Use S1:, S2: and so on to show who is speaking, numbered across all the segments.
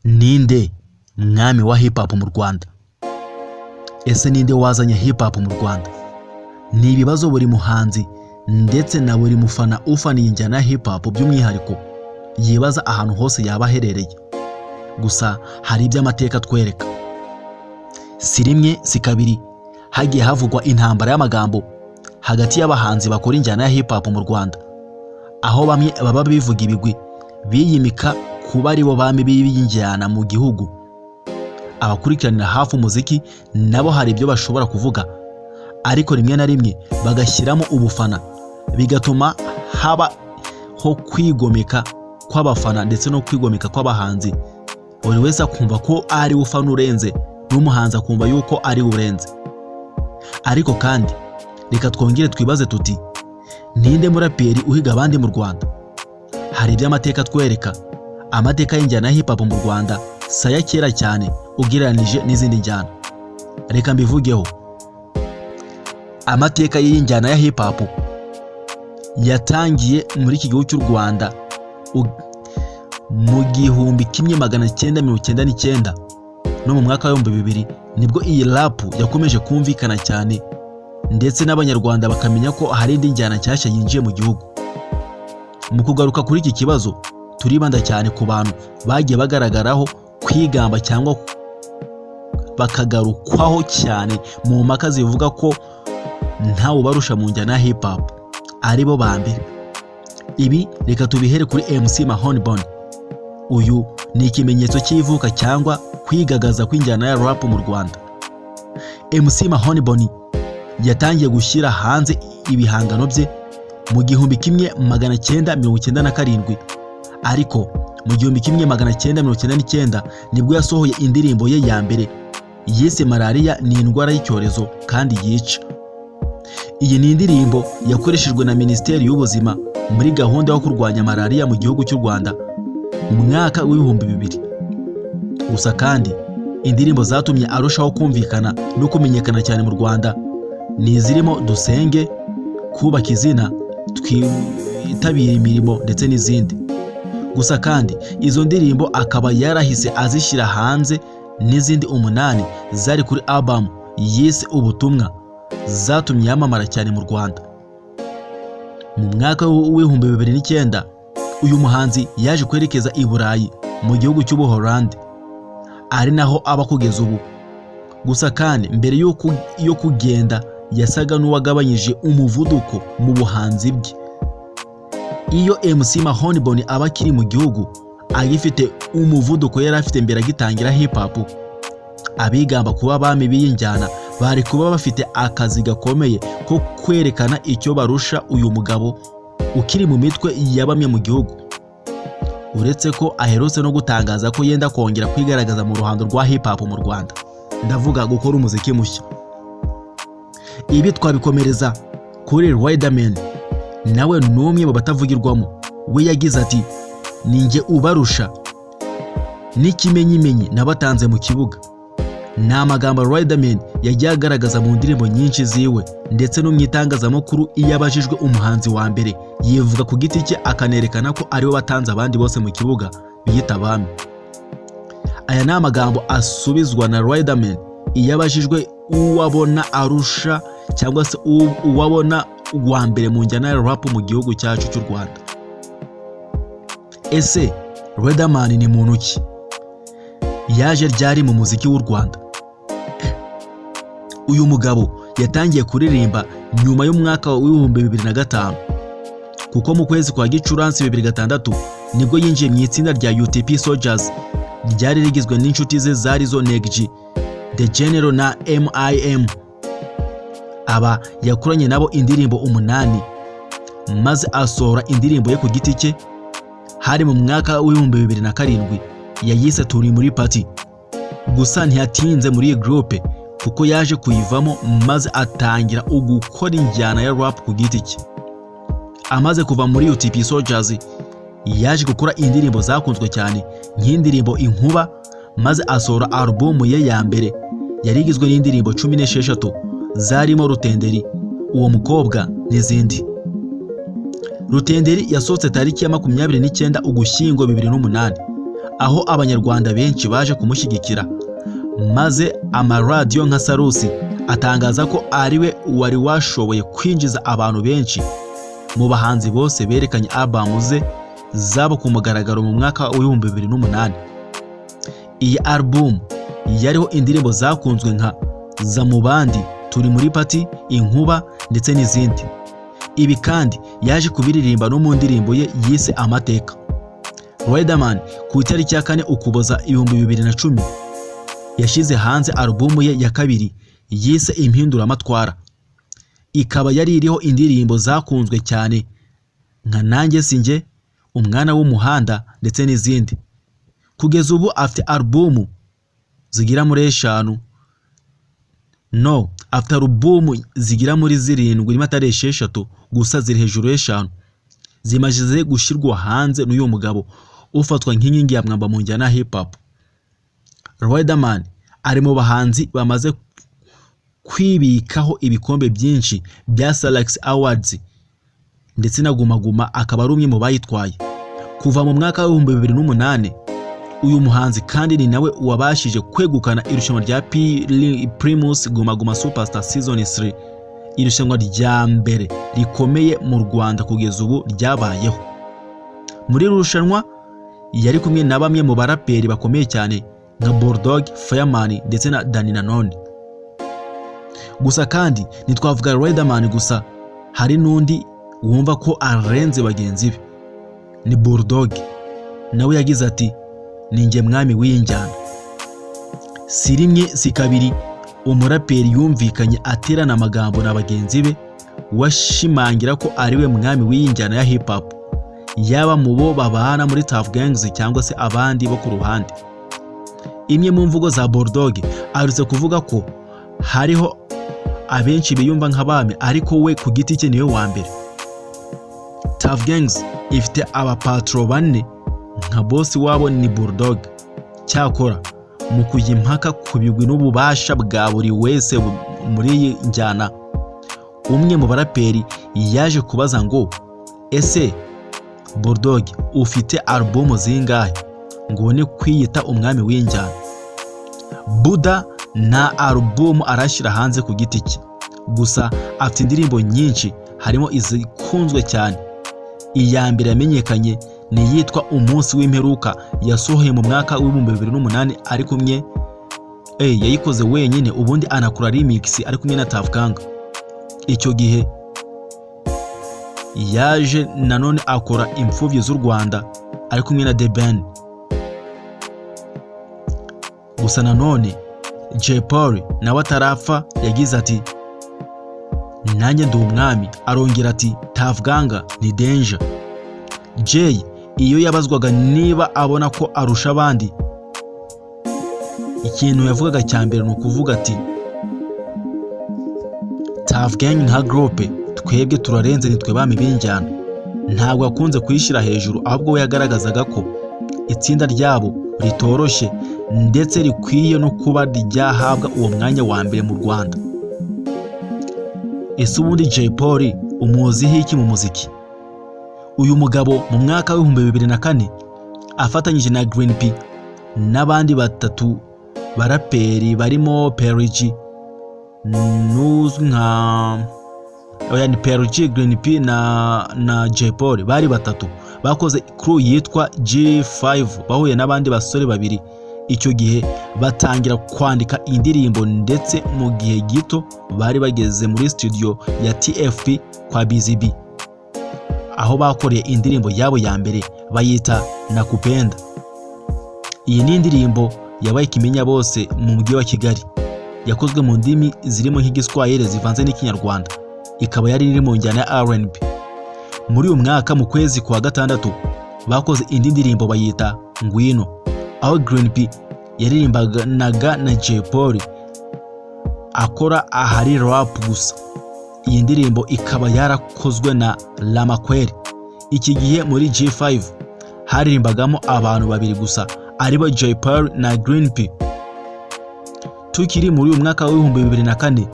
S1: Ninde mwami wa hip hop mu Rwanda? Ese ninde wazanye hip hop mu Rwanda? Ni ibibazo buri muhanzi ndetse na buri mufana ufaniye injyana ya hip hop by'umwihariko yibaza ahantu hose yaba aherereye. Gusa hari iby'amateka twereka. Si rimwe si kabiri hagiye havugwa intambara y'amagambo hagati y'abahanzi bakora injyana ya hip hop mu Rwanda, aho bamwe baba bivuga ibigwi biyimika kuba ari bo bami b'injyana mu gihugu. Abakurikiranira hafi umuziki nabo hari ibyo bashobora kuvuga, ariko rimwe na rimwe bagashyiramo ubufana, bigatuma habaho kwigomeka kw'abafana ndetse no kwigomeka kw'abahanzi. Buri wese akumva ko ari ufana urenze n'umuhanzi akumva yuko ari urenze. Ariko kandi reka twongere twibaze tuti, ninde muraperi uhiga abandi mu Rwanda? Hari iby'amateka twereka. Amateka y'injyana ya hip hop mu Rwanda saya kera cyane ugereranije n'izindi njyana. Reka mbivugeho. Amateka y'injyana ya hip hop yatangiye muri iki gihugu cy'u Rwanda mu 1999 no mu mwaka wa 2000 nibwo iyi rap yakomeje kumvikana cyane, ndetse n'abanyarwanda bakamenya ko hari indi njyana cyashya yinjiye mu gihugu. Mu kugaruka kuri iki kibazo turibanda cyane ku bantu bagiye bagaragaraho kwigamba cyangwa bakagarukwaho cyane mu mpaka zivuga ko ntawe ubarusha mu njyana ya hip hop ari bo bambere. Ibi reka tubihere kuri MC Mahonibon. Uyu ni ikimenyetso cy'ivuka cyangwa kwigagaza kw'injyana ya rap mu Rwanda. MC Mahonibon yatangiye gushyira hanze ibihangano bye mu 1997, ariko mu 1999 nibwo yasohoye indirimbo ye ya mbere yise Malaria ni indwara y'icyorezo kandi yica. Iyi ni indirimbo yakoreshejwe na Minisiteri y'Ubuzima muri gahunda yo kurwanya malaria mu gihugu cy'u Rwanda mu mwaka w'2000. Gusa kandi indirimbo zatumye arushaho kumvikana no kumenyekana cyane mu Rwanda ni izirimo Dusenge, Kubaka izina, Twitabira imirimo ndetse n'izindi. Gusa kandi izo ndirimbo akaba yarahise azishyira hanze n'izindi 8 zari kuri album yise Ubutumwa, zatumye yamamara cyane mu Rwanda. Mu mwaka w'2009 uyu muhanzi yaje kwerekeza i Burayi mu gihugu cy'Ubuholandi, ari naho aba kugeza ubu. Gusa kandi mbere yo kugenda yasaga n'uwagabanyije umuvuduko mu buhanzi bwe. Iyo MC Mahonibon aba akiri mu gihugu agifite umuvuduko yari afite mbere agitangira hip hop, abigamba kuba bami b'injyana bari kuba bafite akazi gakomeye ko kwerekana icyo barusha uyu mugabo ukiri mu mitwe ya bamwe mu gihugu. Uretse ko aherutse no gutangaza ko yenda kongera kwigaragaza mu ruhando rwa hip hop mu Rwanda, ndavuga gukora umuziki mushya. Ibi twabikomereza kuri Riderman, nawe n'umwe mu batavugirwamo. We yagize ati, ninjye ubarusha n'ikimenyimenyi nabatanze mu kibuga. Ni amagambo Riderman yagiye agaragaza mu ndirimbo nyinshi ziwe ndetse no mu itangazamakuru iyo abajijwe umuhanzi wa mbere yivuga ku giti cye akanerekana ko ariwe batanze abandi bose mu kibuga biyita abami. Aya ni amagambo asubizwa na Riderman iyo abajijwe uwabona arusha cyangwa se uwabona wa mbere mu njyana ya rap mu gihugu cyacu cy'u Rwanda. Ese Riderman ni muntu ki? Yaje ryari mu muziki w'u Rwanda? Uyu mugabo yatangiye kuririmba nyuma y'umwaka wa 2005, kuko mu kwezi kwa Gicurasi 2006 nibwo yinjiye mu itsinda rya UTP Soldiers ryari rigizwe n'inshuti ze zarizo Neg-G, The General na MIM. Aba yakuranye nabo indirimbo 8 maze asohora indirimbo ye ku giti cye hari mu mwaka wa 2007 yayise Turi muri Party. Gusa ntiyatinze muri iyi groupe kuko yaje kuyivamo maze atangira gukora injyana ya rap ku giti cye. Amaze kuva muri UTP Soldiers yaje gukora indirimbo zakunzwe cyane nk'indirimbo Inkuba, maze asohora album ye ya mbere yari igizwe n'indirimbo 16 zarimo Rutenderi, Uwo mukobwa n'izindi. Rutenderi yasohotse tariki ya 29 Ugushyingo 2008, aho abanyarwanda benshi baje kumushyigikira, maze amaradiyo nka Salusi atangaza ko ariwe wari washoboye kwinjiza abantu benshi mu bahanzi bose berekanye album ze zabo ku mugaragaro mu mwaka wa 2008. Iyi album yariho indirimbo zakunzwe nka Za mu bandi, Turi muri Party, Inkuba ndetse n'izindi. Ibi kandi yaje kubiririmba no mu ndirimbo ye yise Amateka. Riderman ku itariki ya 4 Ukuboza 2010 yashyize hanze album ye ya kabiri yise Impinduramatwara. Ikaba yari iriho indirimbo zakunzwe cyane nka Nanjye Sinjye, Umwana w'umuhanda ndetse n'izindi. Kugeza ubu afite album zigira muri 5 afite album zigira muri 7 rimwe atari 6 gusa ziri hejuru y'5 zimaze gushyirwa hanze n'uyu mugabo ufatwa nk'inkingi ya mwamba mu njyana hip hop. Riderman ari mu bahanzi bamaze kwibikaho ibikombe byinshi bya Salax Awards ndetse na Guma Guma akaba ari umwe mu bayitwaye. Kuva mu mwaka wa 2008 uyu muhanzi kandi ni nawe wabashije kwegukana irushanwa rya Primus Guma Guma Superstar Season 3, irushanwa rya mbere rikomeye mu Rwanda kugeza ubu ryabayeho. Muri irushanwa yari kumwe na bamwe mu baraperi bakomeye cyane nka Bulldog, Fireman ndetse na Dani Nanone. Gusa kandi ntitwavuga Riderman gusa, hari n'undi wumva ko arenze bagenzi be, ni Bulldog. Nawe yagize ati ninjye mwami w'injyana. Si rimwe si kabiri umuraperi yumvikanye aterana amagambo na bagenzi be washimangira ko ariwe mwami w'injyana ya hip hop, yaba mu bo babana muri Tough Gangs cyangwa se abandi bo ku ruhande. Imwe mu mvugo za Bulldog arutse kuvuga ko hariho abenshi biyumva nk'abami ariko we ku giti cye niwe wa mbere. Tough Gangs ifite abapatro 4 nka boss wabo ni Bulldog. Cyakora mu kujya impaka ku bigwi n'ububasha bwa buri wese muri iyi njyana, umwe mu baraperi yaje kubaza ngo ese Bulldog ufite album zingahe ngo ubone kwiyita umwami w'injyana? Buda na album arashyira hanze ku giti cye, gusa afite indirimbo nyinshi harimo izikunzwe cyane. Iya mbere yamenyekanye ni yitwa Umunsi w'Imperuka, yasohoye mu mwaka wa 2008 ari kumwe yayikoze wenyine, ubundi anakora remix ari kumwe na Tough Gang. Icyo gihe yaje nanone akora Imfubyi z'u Rwanda ari kumwe na The Ben. Gusa nanone Jay Polly nawe atarapfa yagize ati nanjye ndi umwami, arongera ati Tough Gang ni danger. Jay iyo yabazwaga niba abona ko arusha abandi, ikintu yavugaga cya mbere ni ukuvuga ati Tough Gang nka groupe twebwe turarenze, nitwe bami b'injyana. Ntabwo akunze kuyishyira hejuru, ahubwo we yagaragazaga ko itsinda ryabo ritoroshye ndetse rikwiye no kuba ryahabwa uwo mwanya wa mbere mu Rwanda. Ese ubundi Jay Polly umuziho iki mu muziki? Uyu mugabo mu mwaka wa 2004 afatanyije na Green P n'abandi batatu baraperi barimo Perigi n'uzwi nka ni Perigi, Green P na Jay Polly, bari batatu bakoze crew yitwa G5 bahuye n'abandi basore babiri. Icyo gihe batangira kwandika indirimbo ndetse mu gihe gito bari bageze muri studio ya TFP kwa BZB, aho bakoreye indirimbo yabo ya mbere bayita Nakupenda. Iyi ni indirimbo yabaye kimenya bose mu mujyi wa Kigali, yakozwe mu ndimi zirimo nk'igiswahili zivanze n'ikinyarwanda, ikaba yari iri mu njyana ya R&B. Muri uyu mwaka mu kwezi kwa gatandatu bakoze indi ndirimbo bayita Ngwino, aho Green P yaririmbanaga na Jay Polly akora ahari rap gusa. Iyi ndirimbo ikaba yarakozwe na Lamakweli. Iki gihe muri G5 haririmbagamo abantu babiri gusa, aribo Jay Polly na Green P. Tukiri muri uyu mwaka wa 2004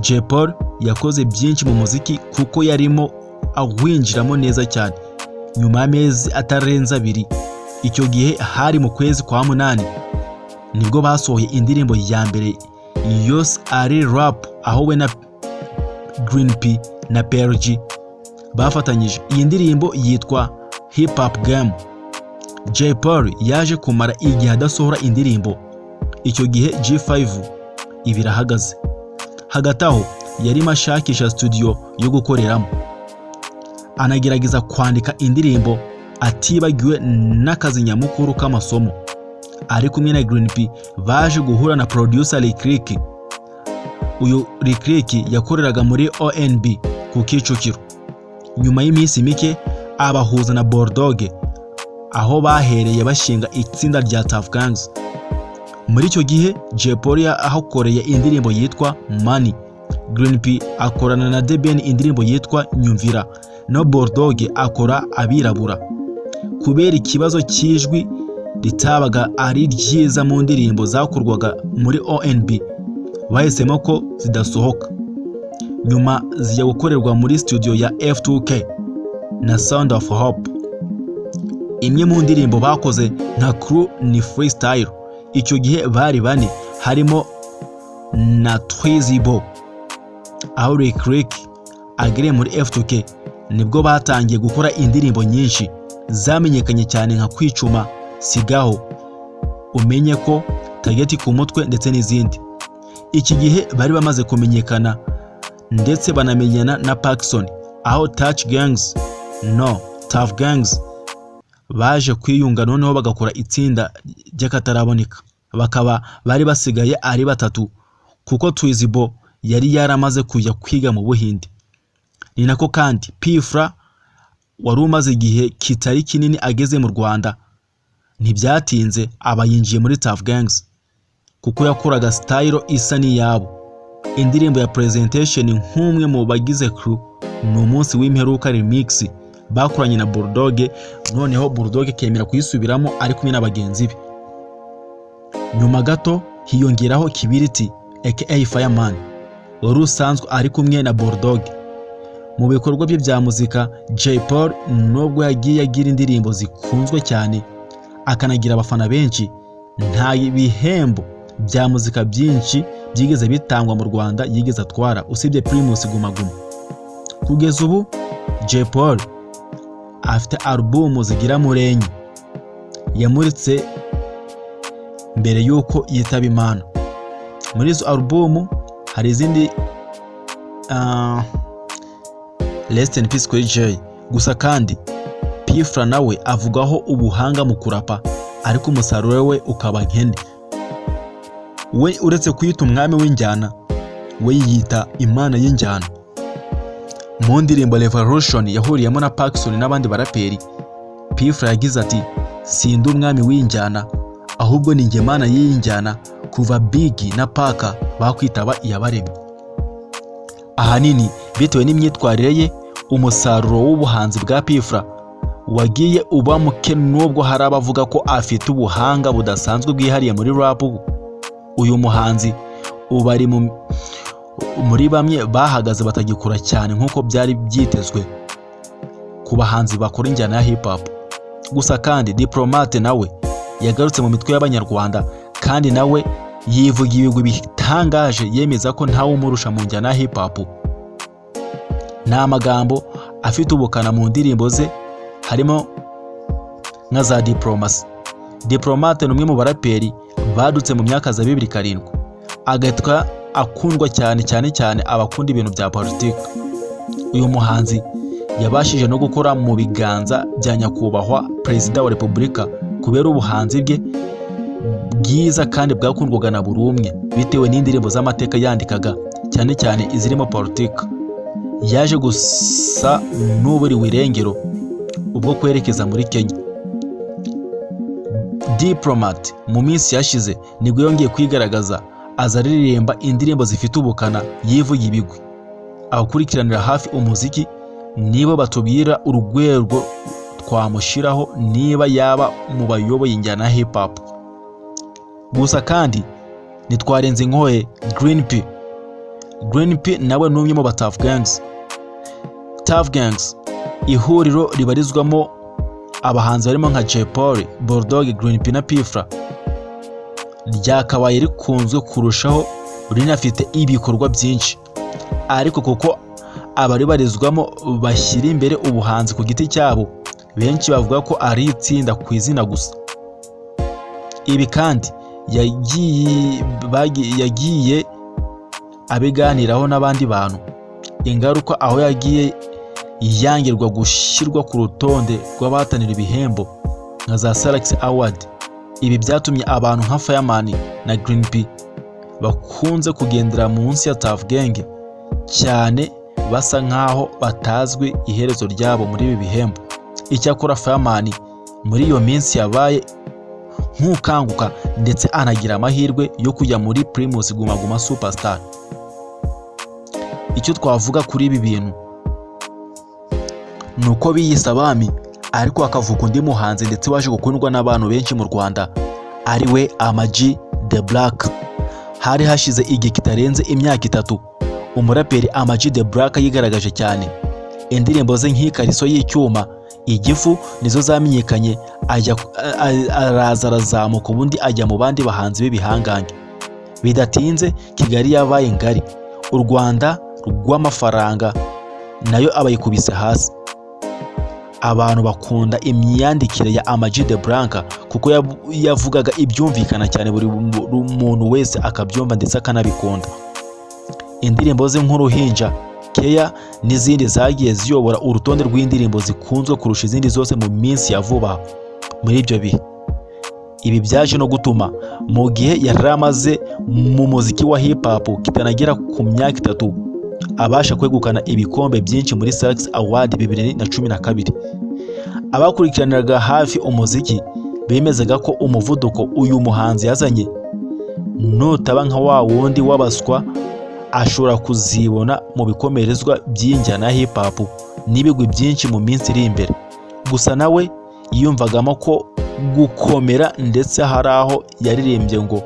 S1: Jay Polly yakoze byinshi mu muziki kuko yarimo awinjiramo neza cyane. Nyuma y'amezi atarenze 2 icyo gihe hari mu kwezi kwa munani nibwo basohoye indirimbo ya mbere yose ari rap, aho we na Green P na PLG bafatanyije. Iyi ndirimbo yitwa Hip Hop Game. Jay Polly yaje kumara igihe adasohora indirimbo, icyo gihe G5 ibirahagaze. Hagati aho yarimo ashakisha studio yo gukoreramo, anagerageza kwandika indirimbo atibagiwe n'akazi nyamukuru k'amasomo. Ari kumwe na Green P baje guhura na producer Lick. Uyu Lick yakoreraga muri ONB ku Kicukiro. Nyuma y'iminsi mike abahuza na Bulldog, aho bahereye bashinga itsinda rya Tuff Gangs. Muri icyo gihe Jay Polly ahakoreye indirimbo yitwa Money, Green P akorana na The Ben indirimbo yitwa Nyumvira, no Bulldog akora Abirabura. Kubera ikibazo cy'ijwi ritabaga ari ryiza mu ndirimbo zakorwaga muri ONB, bahisemo ko zidasohoka. Nyuma zijya gukorerwa muri studio ya F2K na Sound of Hope. Imwe mu ndirimbo bakoze nka crew ni Freestyle. Icyo gihe bari bane, harimo na Twizibo. Aho Lick agere muri F2K nibwo batangiye gukora indirimbo nyinshi zamenyekanye cyane nka Kwicuma, Sigaho, Umenye ko, Tageti ku mutwe ndetse n'izindi. Iki gihe bari bamaze kumenyekana ndetse banamenyana na Paxson, aho Touch Gangs no Tuff Gangs baje kwiyunga noneho bagakora itsinda ry'akataraboneka. Bakaba bari basigaye ari batatu kuko Twizibo yari yaramaze kujya kwiga mu Buhinde. Ni nako kandi P-Fla wari umaze igihe kitari kinini ageze mu Rwanda. Ntibyatinze aba yinjiye muri Tuff Gangs kuko yakoraga style isa n'iyabo. Indirimbo ya Presentation nk'umwe mu bagize crew ni Umunsi w'Imperuka remix bakoranye na Bulldog, noneho Bulldog kemera kuyisubiramo ari kumwe n'abagenzi be. Nyuma gato hiyongeraho Kibiriti aka Fireman wari usanzwe ari kumwe na Bulldog. Mu bikorwa bye bya muzika, Jay Polly nubwo yagiye agira indirimbo zikunzwe cyane akanagira abafana benshi, nta bihembo bya muzika byinshi byigeze bitangwa mu Rwanda yigeze atwara usibye Primus Guma Guma. Kugeza ubu Jay Polly afite album zigira muri enye yamuritse mbere yuko yitaba Imana. Muri izo album hari izindi Rest in Peace kuri Jay. Gusa kandi P-Fla nawe avugaho ubuhanga mu kurapa, ariko umusaruro we ukaba nkene. We uretse kwita umwami w'injyana, we yiyita Imana y'injyana. Mu ndirimbo Revolution yahuriyemo na Paxson n'abandi baraperi, P-Fla yagize ati sindi umwami w'injyana, ahubwo ni njye Mana y'injyana, kuva Big na Paka bakwitaba iyabaremye. Ahanini bitewe n'imyitwarire ye, umusaruro w'ubuhanzi bwa P-Fla wagiye uba muke, nubwo hari abavuga ko afite ubuhanga budasanzwe bwihariye muri rap. Uyu muhanzi uba ari muri bamwe bahagaze batagikura cyane nk'uko byari byitezwe ku bahanzi bakora injyana ya hip hop. Gusa kandi Diplomate nawe yagarutse mu mitwe y'Abanyarwanda, kandi nawe yivuga ibigwi bitangaje yemeza ko ntawe umurusha mu njyana ya hip hop. Nta magambo afite ubukana mu ndirimbo ze, harimo nka za Diplomacy. Diplomate ni umwe mu baraperi badutse mu myaka za 2007, agatwa akundwa cyane abakunda ibintu bya politiki. Uyu muhanzi yabashije no gukora mu biganza bya nyakubahwa Perezida wa Repubulika kubera ubuhanzi bwe bwiza kandi bwakundwaga na buri umwe bitewe n'indirimbo z'amateka yandikaga, cyane izirimo politiki. Yaje gusa n'uburiwe irengero ubwo kwerekeza muri Kenya. Diplomate mu minsi yashize nibwo yongeye kwigaragaza, aza aririmba indirimbo zifite ubukana, yivuga ibigwi. Abakurikiranira hafi umuziki nibo batubwira urugwego twamushiraho niba yaba mu bayoboye injyana ya hip hop. Gusa kandi nitwarenze inkoye Green P nawe n'umwe mu Tuff Gangs. Tuff Gangs ihuriro ribarizwamo abahanzi barimo nka Jay Polly, Bulldog, Green P na P-Fla ryakabaye rikunzwe kurushaho, rinafite ibikorwa byinshi, ariko kuko abaribarizwamo bashyira imbere ubuhanzi ku giti cyabo, benshi bavuga ko ari itsinda ku izina gusa. Ibi kandi yagiye abiganiraho n'abandi bantu, ingaruka aho yagiye yangirwa gushyirwa ku rutonde rw'abahatanira ibihembo nka za Salax Award. Ibi byatumye abantu nka Fireman na Green P bakunze kugendera munsi ya Tuff Gang cyane, basa nkaho batazwi iherezo ryabo muri ibi bihembo. Icyakora Fireman muri iyo minsi yabaye nk'ukanguka ndetse anagira amahirwe yo kujya muri Primus Guma Guma Superstar. Icyo twavuga kuri ibi bintu nuko biyise abami, ariko hakavuka undi muhanzi ndetse waje gukundwa n'abantu benshi mu Rwanda, ari we Ama G The Black. Hari hashize igihe kitarenze imyaka 3 umuraperi Ama G The Black yigaragaje cyane. Indirimbo ze nk'ikariso y'icyuma, igifu nizo zamenyekanye, arazamuka ubundi ajya mu bandi bahanzi b'ibihangange. Bidatinze Kigali yabaye ngari, u Rwanda rw'amafaranga nayo abayikubise hasi. Abantu bakunda imyandikire ya Ama G The Black kuko yavugaga ibyumvikana cyane, buri muntu wese akabyumva ndetse akanabikunda. Indirimbo ze nk'uruhinja, Keya n'izindi zagiye ziyobora urutonde rw'indirimbo zikunzwe kurusha izindi zose mu minsi ya vuba muri ibyo bihe. Ibi byaje no gutuma mu gihe yari amaze mu muziki wa hip hop kitanagera ku myaka 3 abasha kwegukana ibikombe byinshi muri Salax Award 2012. Abakurikiraniraga hafi umuziki bemezaga ko umuvuduko uyu muhanzi yazanye nutaba nka wa wundi wabaswa, ashobora kuzibona mu bikomerezwa by'injyana hip hop n'ibigwi byinshi mu minsi iri imbere. Gusa nawe yiyumvagamo ko gukomera, ndetse hari aho yaririmbye ngo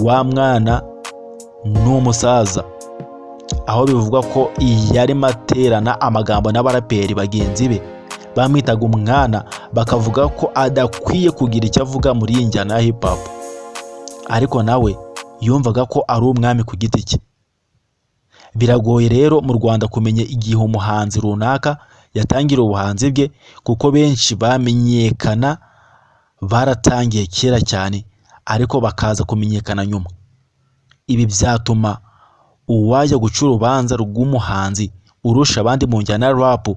S1: wa mwana n'umusaza, aho bivugwa ko yari materana amagambo n'abaraperi bagenzi be bamwitaga umwana, bakavuga ko adakwiye kugira icyo avuga muri iyi njyana ya hip hop, ariko nawe yumvaga ko ari umwami ku giti cye. Biragoye rero mu Rwanda kumenya igihe umuhanzi runaka yatangira ubuhanzi bwe, kuko benshi bamenyekana baratangiye kera cyane ariko bakaza kumenyekana nyuma. Ibi byatuma uwajya guca urubanza rw'umuhanzi urusha abandi mu njyana ya rap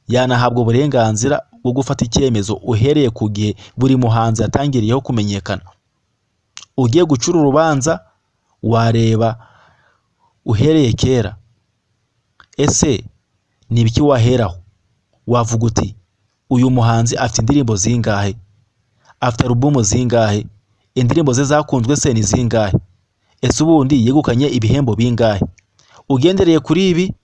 S1: yanahabwa uburenganzira bwo gufata icyemezo uhereye ku gihe buri muhanzi yatangiriyeho kumenyekana. Ugiye gucura urubanza wareba uhereye kera, ese nibiki waheraho? Wavuga uti uyu muhanzi afite indirimbo zingahe, afite album zingahe, indirimbo ze zakunzwe se ni zingahe, ese ubundi yegukanye ibihembo bingahe? Ugendereye kuri ibi